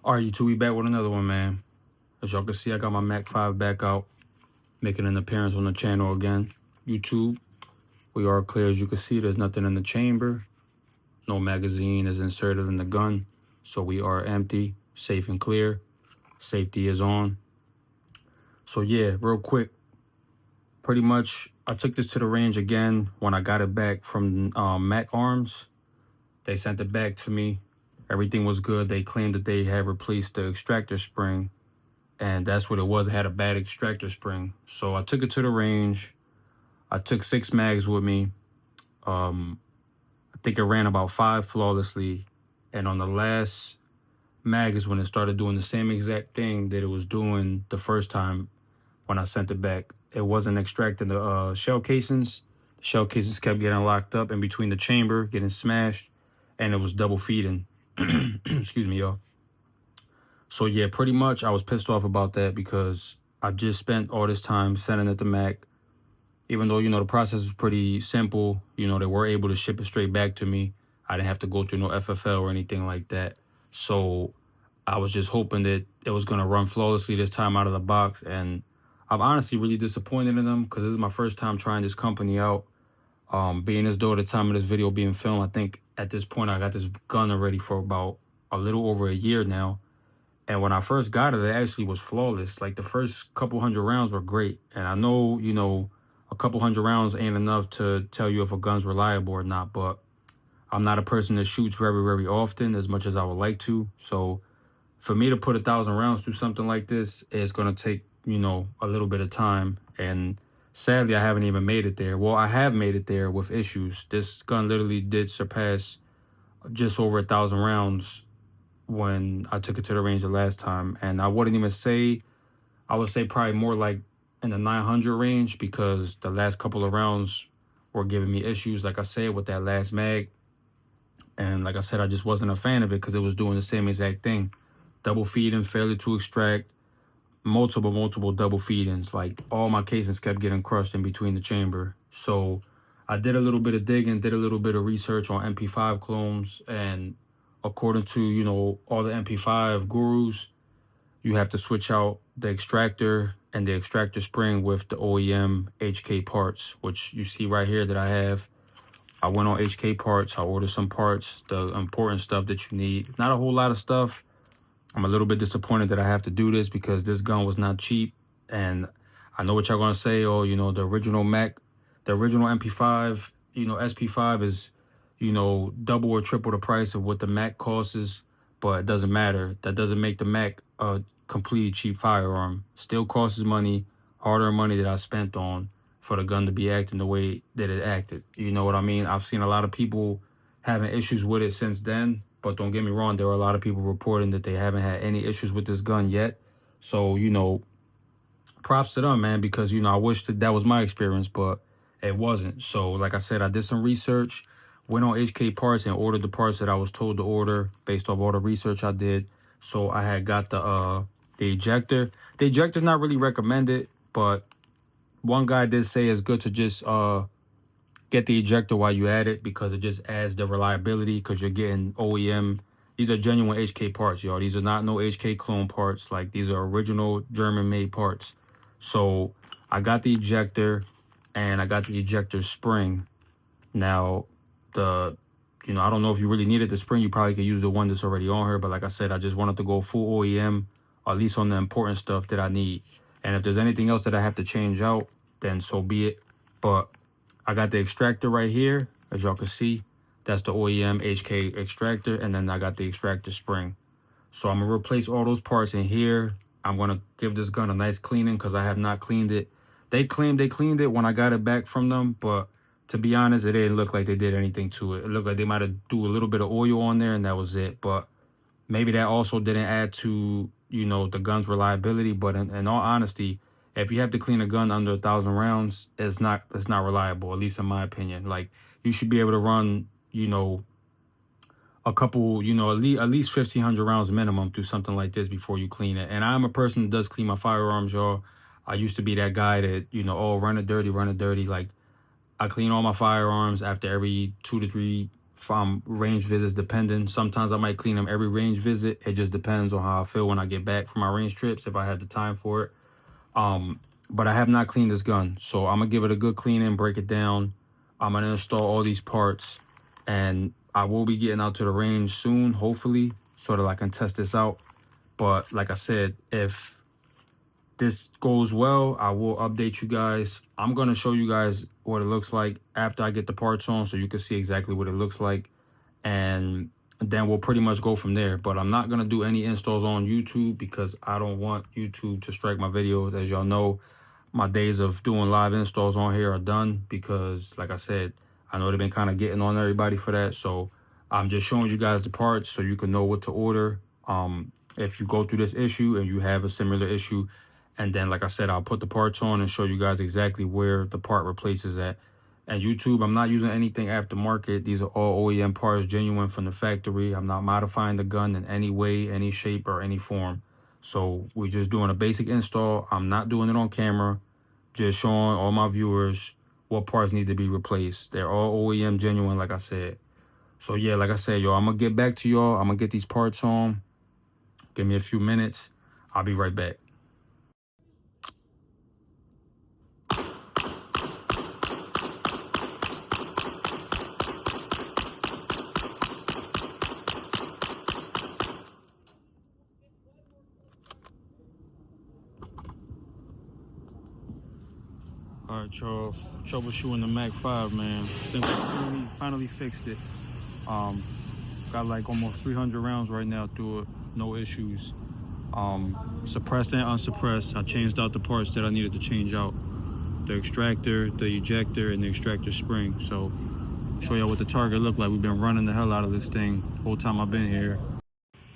All right, YouTube, we back with another one, man. As y'all can see, I got my MK5 back out, making an appearance on the channel again. YouTube, we are clear. As you can see, there's nothing in the chamber. No magazine is inserted in the gun. So we are empty, safe and clear. Safety is on. So yeah, real quick, pretty much, I took this to the range again when I got it back from Mac Arms. They sent it back to me. Everything was good. They claimed that they had replaced the extractor spring. And that's what it was. It had a bad extractor spring. So I took it to the range. I took 6 mags with me. I think it ran about 5 flawlessly. And on the last mag is when it started doing the same exact thing that it was doing the first time when I sent it back. It wasn't extracting the shell casings. The shell casings kept getting locked up in between the chamber, getting smashed, and it was double feeding. Excuse me, y'all. So yeah, pretty much I was pissed off about that because I just spent all this time sending it to Mac. Even though, the process was pretty simple, they were able to ship it straight back to me. I didn't have to go through no FFL or anything like that. So I was just hoping that it was going to run flawlessly this time out of the box. And I'm honestly really disappointed in them because this is my first time trying this company out. Being as though at the time of this video being filmed, I think at this point I got this gun already for about a little over a year now. And when I first got it, it actually was flawless. Like the first couple hundred rounds were great. And I know, a couple hundred rounds ain't enough to tell you if a gun's reliable or not. But I'm not a person that shoots very, very often as much as I would like to. So for me to put 1,000 rounds through something like this, it's going to take, a little bit of time. And sadly, I haven't even made it there. Well, I have made it there with issues. This gun literally did surpass just over 1,000 rounds when I took it to the range the last time. And I wouldn't even say, I would say probably more like in the 900 range because the last couple of rounds were giving me issues, like I said, with that last mag. And like I said, I just wasn't a fan of it because it was doing the same exact thing. Double feeding, failure to extract, multiple double feedings. Like all my casings kept getting crushed in between the chamber. So I did a little bit of digging, did a little bit of research on MP5 clones, and according to, all the MP5 gurus, you have to switch out the extractor and the extractor spring with the OEM HK parts, which you see right here that I have. I went on HK parts. I ordered some parts, the important stuff that you need. Not a whole lot of stuff. I'm a little bit disappointed that I have to do this because this gun was not cheap. And I know what y'all gonna say, oh, the original Mac, the original MP5, SP5 is, double or triple the price of what the Mac costs, but it doesn't matter. That doesn't make the Mac a completely cheap firearm. Still costs money, hard-earned money that I spent on for the gun to be acting the way that it acted. You know what I mean? I've seen a lot of people having issues with it since then, but don't get me wrong, there are a lot of people reporting that they haven't had any issues with this gun yet. So, props to them, man, because, I wish that was my experience, but it wasn't. So, like I said, I did some research, went on HK Parts and ordered the parts that I was told to order based off all the research I did. So I had got the ejector. The ejector's not really recommended, but one guy did say it's good to just get the ejector while you at it because it just adds the reliability because you're getting OEM. These are genuine HK parts, y'all. These are not no HK clone parts. Like, these are original German-made parts. So I got the ejector and I got the ejector spring. Now, I don't know if you really needed the spring. You probably could use the one that's already on here. But like I said, I just wanted to go full OEM, at least on the important stuff that I need. And if there's anything else that I have to change out, then so be it. But I got the extractor right here, as y'all can see. That's the OEM HK extractor. And then I got the extractor spring. So I'm going to replace all those parts in here. I'm going to give this gun a nice cleaning because I have not cleaned it. They claimed they cleaned it when I got it back from them. But to be honest, it didn't look like they did anything to it. It looked like they might have do a little bit of oil on there and that was it. But maybe that also didn't add to, the gun's reliability. But in all honesty, if you have to clean a gun under 1,000 rounds, it's not reliable, at least in my opinion. Like, you should be able to run, a couple, at least 1,500 rounds minimum through something like this before you clean it. And I'm a person that does clean my firearms, y'all. I used to be that guy that, oh, run it dirty. Like, I clean all my firearms after every 2 to 3 range visits depending. Sometimes I might clean them every range visit. It just depends on how I feel when I get back from my range trips, if I have the time for it. But I have not cleaned this gun, so I'm gonna give it a good cleaning, break it down. I'm gonna install all these parts, and I will be getting out to the range soon, hopefully, so that I can test this out. But like I said, if this goes well, I will update you guys. I'm gonna show you guys what it looks like after I get the parts on, so you can see exactly what it looks like, and then we'll pretty much go from there. But I'm not gonna do any installs on YouTube because I don't want YouTube to strike my videos. As y'all know, my days of doing live installs on here are done because, like I said, I know they've been kind of getting on everybody for that. So I'm just showing you guys the parts so you can know what to order if you go through this issue and you have a similar issue. And then, like I said, I'll put the parts on and show you guys exactly where the part replaces at. And YouTube, I'm not using anything aftermarket. These are all OEM parts, genuine from the factory. I'm not modifying the gun in any way, any shape, or any form. So we're just doing a basic install. I'm not doing it on camera, just showing all my viewers what parts need to be replaced. They're all OEM genuine, like I said. So yeah, like I said, y'all, I'm gonna get back to y'all. I'm gonna get these parts on. Give me a few minutes. I'll be right back. All right, y'all, troubleshooting the MK5, man. I think we finally fixed it. Got like almost 300 rounds right now through it, no issues. Suppressed and unsuppressed. I changed out the parts that I needed to change out. The extractor, the ejector, and the extractor spring. So, show y'all what the target looked like. We've been running the hell out of this thing the whole time I've been here.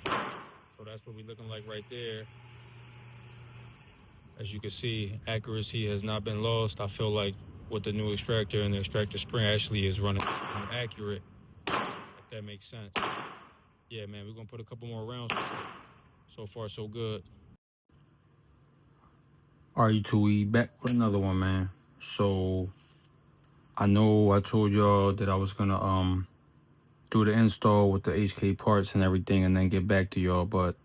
So that's what we're looking like right there. As you can see, accuracy has not been lost. I feel like with the new extractor and the extractor spring actually is running accurate, if that makes sense. Yeah, man, we're gonna put a couple more rounds. So far, so good. All right, YouTube, we back with another one, man. So I know I told y'all that I was gonna do the install with the HK parts and everything and then get back to y'all, but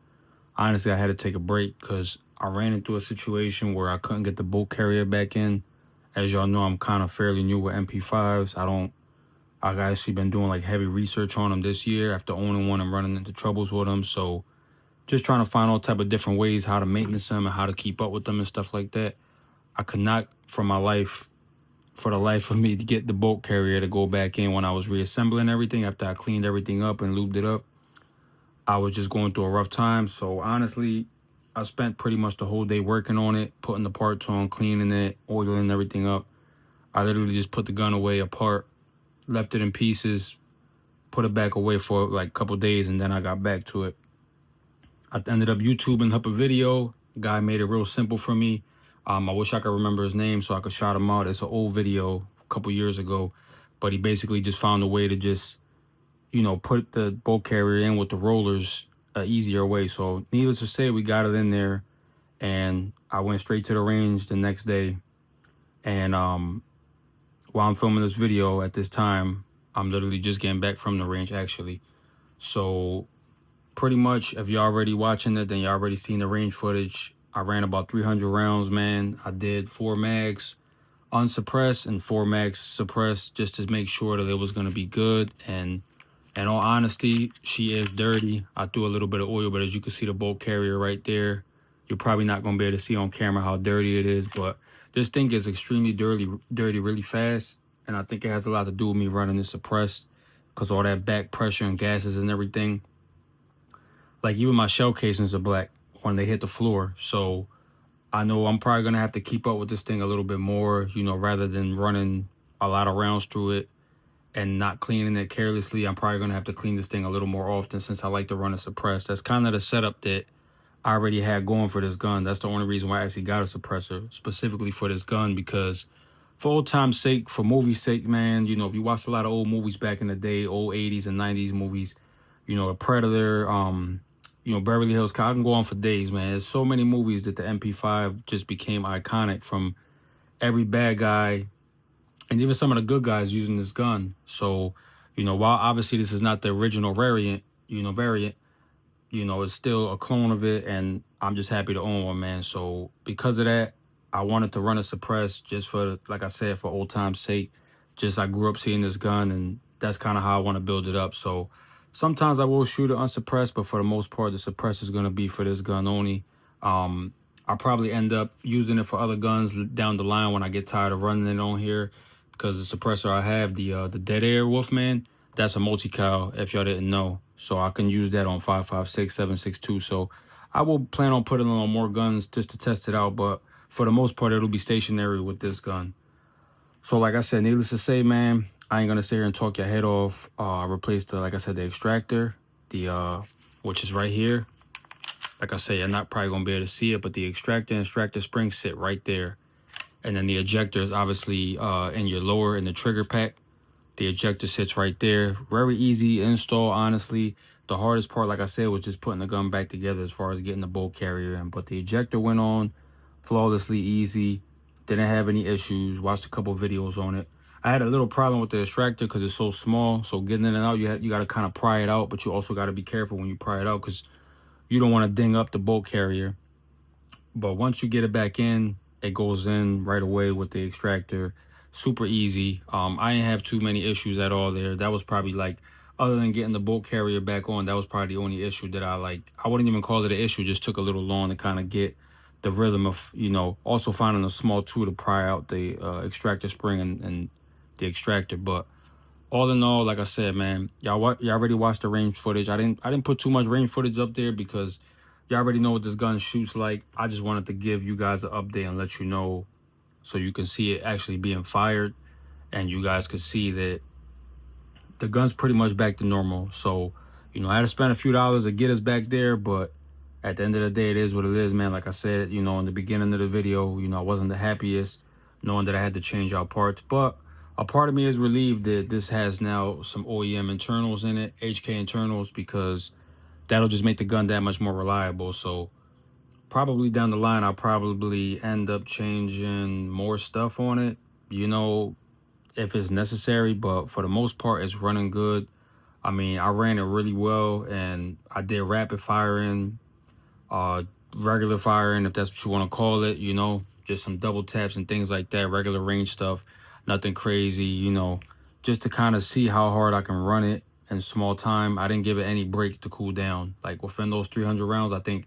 honestly, I had to take a break because I ran into a situation where I couldn't get the bolt carrier back in. As y'all know, I'm kind of fairly new with MP5s. I've actually been doing like heavy research on them this year after owning one and running into troubles with them. So just trying to find all type of different ways how to maintenance them and how to keep up with them and stuff like that. I could not for the life of me to get the bolt carrier to go back in when I was reassembling everything after I cleaned everything up and lubed it up. I was just going through a rough time. So honestly, I spent pretty much the whole day working on it, putting the parts on, cleaning it, oiling everything up. I literally just put the gun away apart, left it in pieces, put it back away for like a couple days, and then I got back to it. I ended up YouTubing up a video. Guy made it real simple for me. I wish I could remember his name so I could shout him out. It's an old video a couple years ago, but he basically just found a way to just, put the bolt carrier in with the rollers easier way. So needless to say, we got it in there, and I went straight to the range the next day. And while I'm filming this video at this time, I'm literally just getting back from the range actually. So pretty much, if you're already watching it, then you already seen the range footage. I ran about 300 rounds, man. I did 4 mags unsuppressed and 4 mags suppressed just to make sure that it was going to be good. And in all honesty, she is dirty. I threw a little bit of oil, but as you can see the bolt carrier right there, you're probably not going to be able to see on camera how dirty it is, but this thing is extremely dirty really fast. And I think it has a lot to do with me running it suppressed because all that back pressure and gases and everything. Like even my shell casings are black when they hit the floor. So I know I'm probably going to have to keep up with this thing a little bit more, rather than running a lot of rounds through it and not cleaning it carelessly. I'm probably going to have to clean this thing a little more often since I like to run it suppressed. That's kind of the setup that I already had going for this gun. That's the only reason why I actually got a suppressor specifically for this gun, because for old time's sake, for movie's sake, man, if you watched a lot of old movies back in the day, old 80s and 90s movies, a Predator, Beverly Hills Cop, I can go on for days, man. There's so many movies that the MP5 just became iconic, from every bad guy and even some of the good guys using this gun. So You know, while obviously this is not the original variant, it's still a clone of it, and I'm just happy to own one, man. So because of that, I wanted to run a suppress just for, like I said, for old time's sake. Just I grew up seeing this gun, and that's kind of how I want to build it up. So sometimes I will shoot it unsuppressed, but for the most part, the suppress is going to be for this gun only. I'll probably end up using it for other guns down the line when I get tired of running it on here, because the suppressor I have, the Dead Air Wolfman, that's a multi-cal, if y'all didn't know. So I can use that on 5.56, 7.62. So I will plan on putting on more guns just to test it out. But for the most part, it'll be stationary with this gun. So like I said, needless to say, man, I ain't going to sit here and talk your head off. I replaced, like I said, the extractor, which is right here. Like I say, you're not probably going to be able to see it, but the extractor and extractor spring sit right there. And then the ejector is obviously in your lower, in the trigger pack. The ejector sits right there. Very easy install, honestly. The hardest part, like I said, was just putting the gun back together as far as getting the bolt carrier in. But the ejector went on flawlessly easy. Didn't have any issues. Watched a couple videos on it. I had a little problem with the extractor because it's so small. So getting in and out, you got to kind of pry it out. But you also got to be careful when you pry it out because you don't want to ding up the bolt carrier. But once you get it back in, it goes in right away with the extractor. Super easy. I didn't have too many issues at all there. That was probably like, other than getting the bolt carrier back on, that was probably the only issue that I wouldn't even call it an issue. Just took a little long to kind of get the rhythm of, also finding a small tool to pry out the extractor spring and the extractor. But all in all, like I said, man, y'all already watched the range footage. I didn't put too much range footage up there because y'all already know what this gun shoots like. I just wanted to give you guys an update and let you know so you can see it actually being fired, and you guys could see that the gun's pretty much back to normal. So, I had to spend a few dollars to get us back there, but at the end of the day, it is what it is, man. Like I said, in the beginning of the video, I wasn't the happiest knowing that I had to change out parts, but a part of me is relieved that this has now some OEM internals in it, HK internals, because that'll just make the gun that much more reliable. So probably down the line, I'll probably end up changing more stuff on it, if it's necessary. But for the most part, it's running good. I mean, I ran it really well, and I did rapid firing, regular firing, if that's what you want to call it, just some double taps and things like that, regular range stuff, nothing crazy, just to kind of see how hard I can run it in small time. I didn't give it any break to cool down. Like within those 300 rounds, I think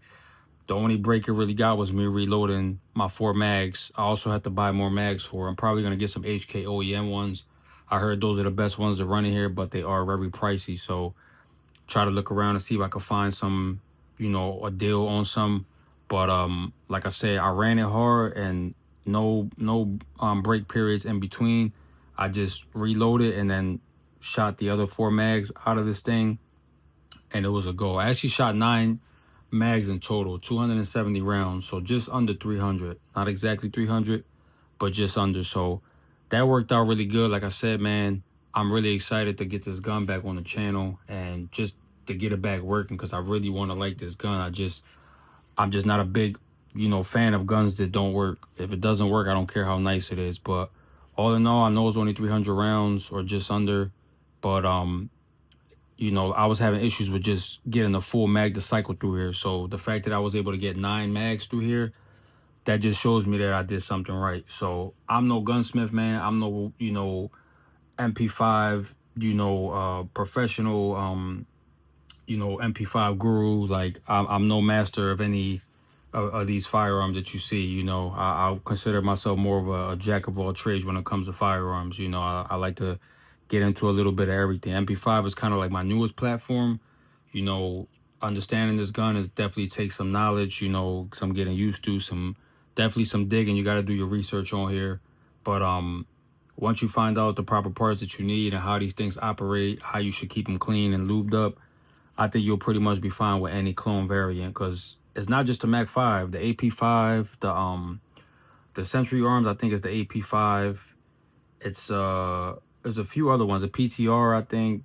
the only break it really got was me reloading my 4 mags. I also had to buy more mags for. I'm probably going to get some HK OEM ones. I heard those are the best ones to run in here, but they are very pricey. So try to look around and see if I can find some, a deal on some. But like I said, I ran it hard and no break periods in between. I just reloaded and then shot the other 4 mags out of this thing, and it was a go. I actually shot 9 mags in total, 270 rounds, so just under 300. Not exactly 300, but just under. So that worked out really good. Like I said, man, I'm really excited to get this gun back on the channel and just to get it back working, because I really want to like this gun. I'm just not a big, fan of guns that don't work. If it doesn't work, I don't care how nice it is. But all in all, I know it's only 300 rounds or just under, but I was having issues with just getting a full mag to cycle through here. So the fact that I was able to get 9 mags through here, that just shows me that I did something right. So I'm no gunsmith, man. I'm no, MP5, professional, MP5 guru. Like I'm no master of any of these firearms that you see. I'll consider myself more of a jack of all trades when it comes to firearms. I like to get into a little bit of everything. MP5 is kind of like my newest platform. Understanding this gun is definitely takes some knowledge, some getting used to, definitely some digging. You got to do your research on here. But once you find out the proper parts that you need and how these things operate, how you should keep them clean and lubed up, I think you'll pretty much be fine with any clone variant, because it's not just the Mac 5, the AP5, the Century Arms, I think it's the AP5. It's there's a few other ones, the PTR, I think.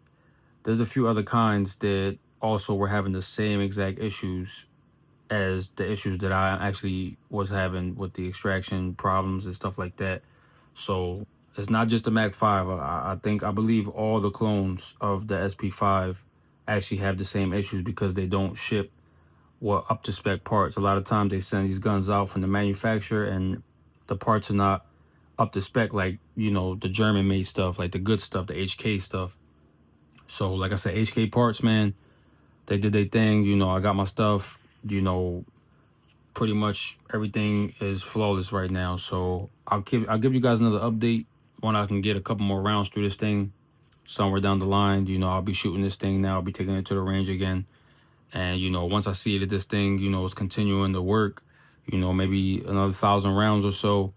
There's a few other kinds that also were having the same exact issues as the issues that I actually was having with the extraction problems and stuff like that. So it's not just the Mac 5. I believe all the clones of the SP5 actually have the same issues because they don't ship up to spec parts. A lot of times they send these guns out from the manufacturer and the parts are not up to spec, like, you know, the German made stuff, like the good stuff, the HK stuff. So like I said, HK parts, man, they did their thing. You know, I got my stuff, you know, pretty much everything is flawless right now. So I'll give you guys another update when I can get a couple more rounds through this thing somewhere down the line. You know, I'll be shooting this thing now. I'll be taking it to the range again. And, you know, once I see that this thing, you know, is continuing to work, you know, maybe another 1,000 rounds or so,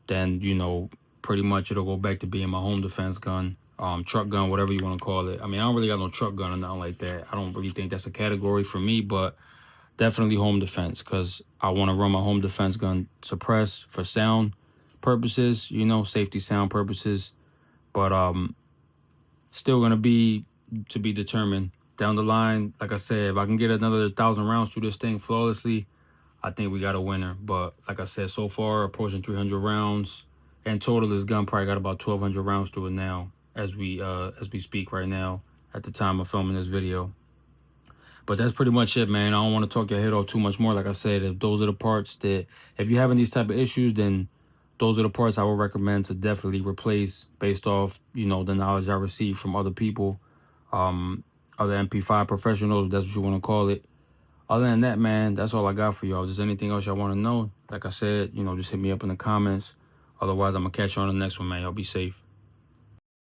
then, you know, pretty much it'll go back to being my home defense gun, truck gun, whatever you want to call it. I mean, I don't really got no truck gun or nothing like that. I don't really think that's a category for me, but definitely home defense, because I want to run my home defense gun suppressed for sound purposes, you know, safety sound purposes. But still gonna be to be determined down the line. Like I said, if I can get another 1,000 rounds through this thing flawlessly, I think we got a winner. But like I said, so far approaching 300 rounds, and total this gun probably got about 1,200 rounds through it now as we speak right now at the time of filming this video. But that's pretty much it, man. I don't want to talk your head off too much more. Like I said, if those are the parts that, if you're having these type of issues, then those are the parts I would recommend to definitely replace based off, you know, the knowledge I received from other people, other MP5 professionals, if that's what you want to call it. Other than that, man, that's all I got for y'all. If there's anything else y'all want to know, like I said, you know, just hit me up in the comments. Otherwise, I'm going to catch you on the next one, man. Y'all be safe.